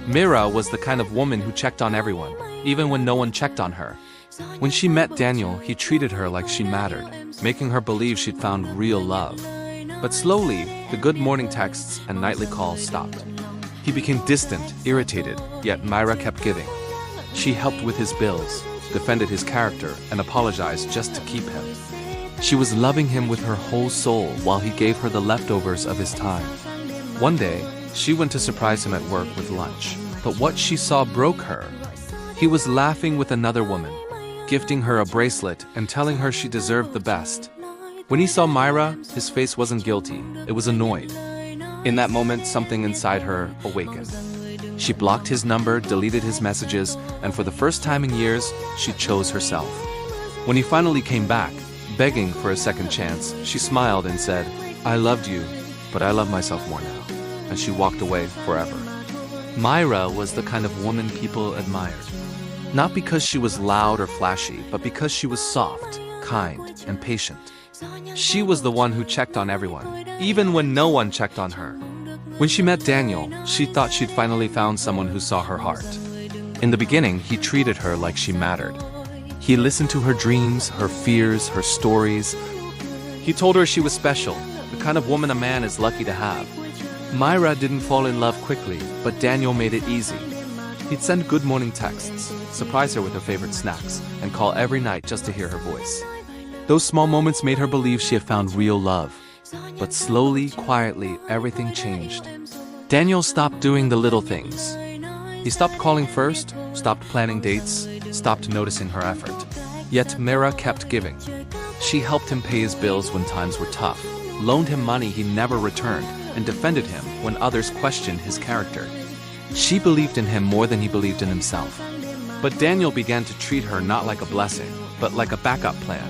Mira was the kind of woman who checked on everyone, even when no one checked on her. When she met Daniel, he treated her like she mattered, making her believe she'd found real love. But slowly, the good morning texts and nightly calls stopped. He became distant, irritated, yet Myra kept giving. She helped with his bills, defended his character, and apologized just to keep him. She was loving him with her whole soul while he gave her the leftovers of his time. One day, she went to surprise him at work with lunch, but what she saw broke her. He was laughing with another woman, gifting her a bracelet and telling her she deserved the best. When he saw Myra, his face wasn't guilty, it was annoyed. In that moment, something inside her awakened. She blocked his number, deleted his messages, and for the first time in years, she chose herself. When he finally came back, begging for a second chance, she smiled and said, "I loved you, but I love myself more now." And she walked away forever. Myra was the kind of woman people admired. Not because she was loud or flashy, but because she was soft, kind, and patient. She was the one who checked on everyone, even when no one checked on her. When she met Daniel, she thought she'd finally found someone who saw her heart. In the beginning, he treated her like she mattered. He listened to her dreams, her fears, her stories. He told her she was special, the kind of woman a man is lucky to have. Myra didn't fall in love quickly, but Daniel made it easy. He'd send good morning texts, surprise her with her favorite snacks, and call every night just to hear her voice. Those small moments made her believe she had found real love. But slowly, quietly, everything changed. Daniel stopped doing the little things. He stopped calling first, stopped planning dates, stopped noticing her effort. Yet Myra kept giving. She helped him pay his bills when times were tough, loaned him money he never returned, and defended him when others questioned his character. She believed in him more than he believed in himself. But Daniel began to treat her not like a blessing, but like a backup plan.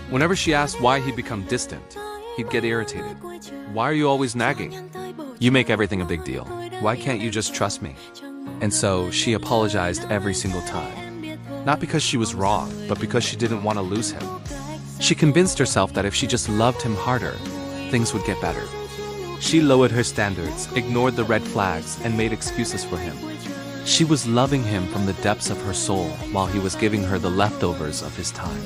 Whenever she asked why he'd become distant, he'd get irritated. "Why are you always nagging? You make everything a big deal. Why can't you just trust me?" And so she apologized every single time. Not because she was wrong, but because she didn't want to lose him. She convinced herself that if she just loved him harder, things would get better. She lowered her standards, ignored the red flags, and made excuses for him. She was loving him from the depths of her soul while he was giving her the leftovers of his time.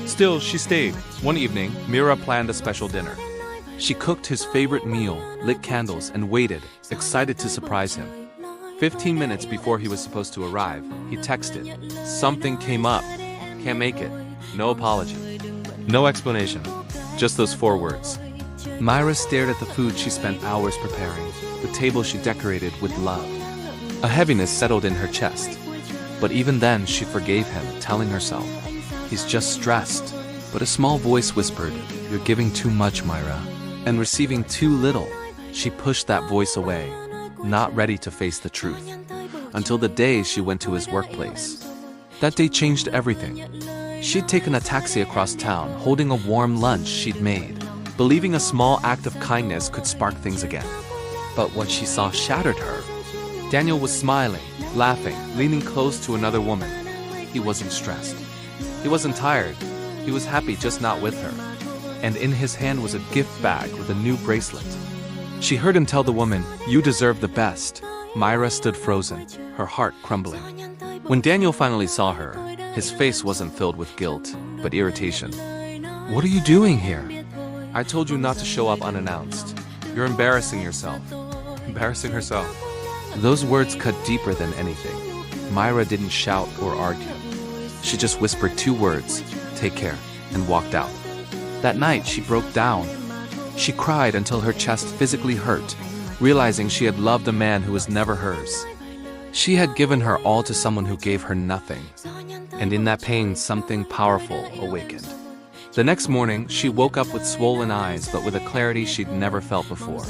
Still, she stayed. One evening, Myra planned a special dinner. She cooked his favorite meal, lit candles, and waited, excited to surprise him. 15 minutes before he was supposed to arrive, he texted, "Something came up. Can't make it. No apology." No explanation. Just those 4 words. Myra stared at the food she spent hours preparing, the table she decorated with love. A heaviness settled in her chest. But even then, she forgave him, telling herself, "He's just stressed." But a small voice whispered, "You're giving too much, Myra." And receiving too little, she pushed that voice away, not ready to face the truth. Until the day she went to his workplace. That day changed everything. She'd taken a taxi across town, holding a warm lunch she'd made, believing a small act of kindness could spark things again. But what she saw shattered her. Daniel was smiling, laughing, leaning close to another woman. He wasn't stressed. He wasn't tired. He was happy, just not with her. And in his hand was a gift bag with a new bracelet. She heard him tell the woman, "You deserve the best." Myra stood frozen, her heart crumbling. When Daniel finally saw her, his face wasn't filled with guilt, but irritation. "What are you doing here?" "I told you not to show up unannounced. You're embarrassing yourself." Embarrassing herself. Those words cut deeper than anything. Myra didn't shout or argue. She just whispered 2 words, "Take care," and walked out. That night, she broke down. She cried until her chest physically hurt, realizing she had loved a man who was never hers. She had given her all to someone who gave her nothing. And in that pain, something powerful awakened. The next morning, she woke up with swollen eyes, but with a clarity she'd never felt before.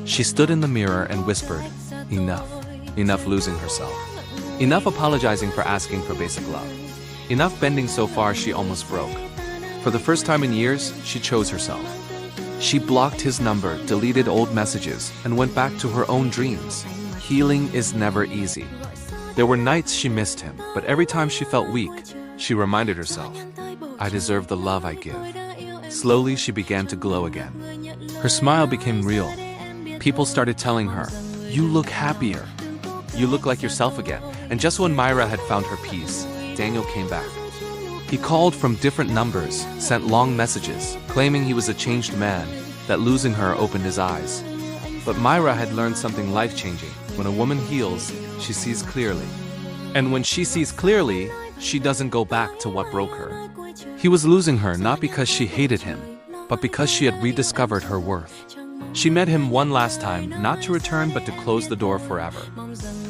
She stood in the mirror and whispered, "Enough. Enough losing herself. Enough apologizing for asking for basic love. Enough bending so far she almost broke." For the first time in years, she chose herself. She blocked his number, deleted old messages, and went back to her own dreams. Healing is never easy. There were nights she missed him, but every time she felt weak, she reminded herself, "I deserve the love I give." Slowly, she began to glow again. Her smile became real. People started telling her, "You look happier." You look like yourself again." And just when Myra had found her peace, Daniel came back. He called from different numbers, sent long messages, claiming he was a changed man, that losing her opened his eyes. But Myra had learned something life-changing. When a woman heals, she sees clearly. And when she sees clearly, she doesn't go back to what broke her. He was losing her not because she hated him, but because she had rediscovered her worth. She met him one last time, not to return but to close the door forever.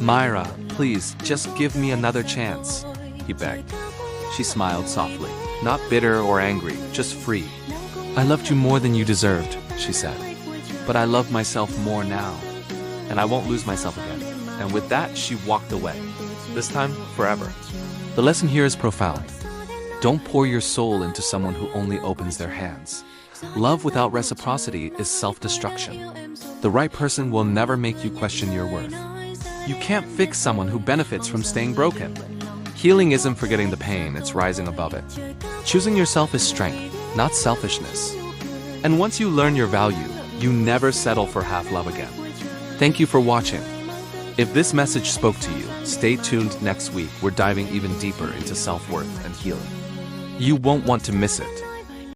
"Myra, please, just give me another chance," he begged. She smiled softly, not bitter or angry, just free. "I loved you more than you deserved," she said. "But I love myself more now, and I won't lose myself again." And with that, she walked away. This time, forever. The lesson here is profound. Don't pour your soul into someone who only opens their hands. Love without reciprocity is self-destruction. The right person will never make you question your worth. You can't fix someone who benefits from staying broken. Healing isn't forgetting the pain, it's rising above it. Choosing yourself is strength, not selfishness. And once you learn your value, you never settle for half love again. Thank you for watching. If this message spoke to you, stay tuned next week. We're diving even deeper into self-worth and healing. You won't want to miss it.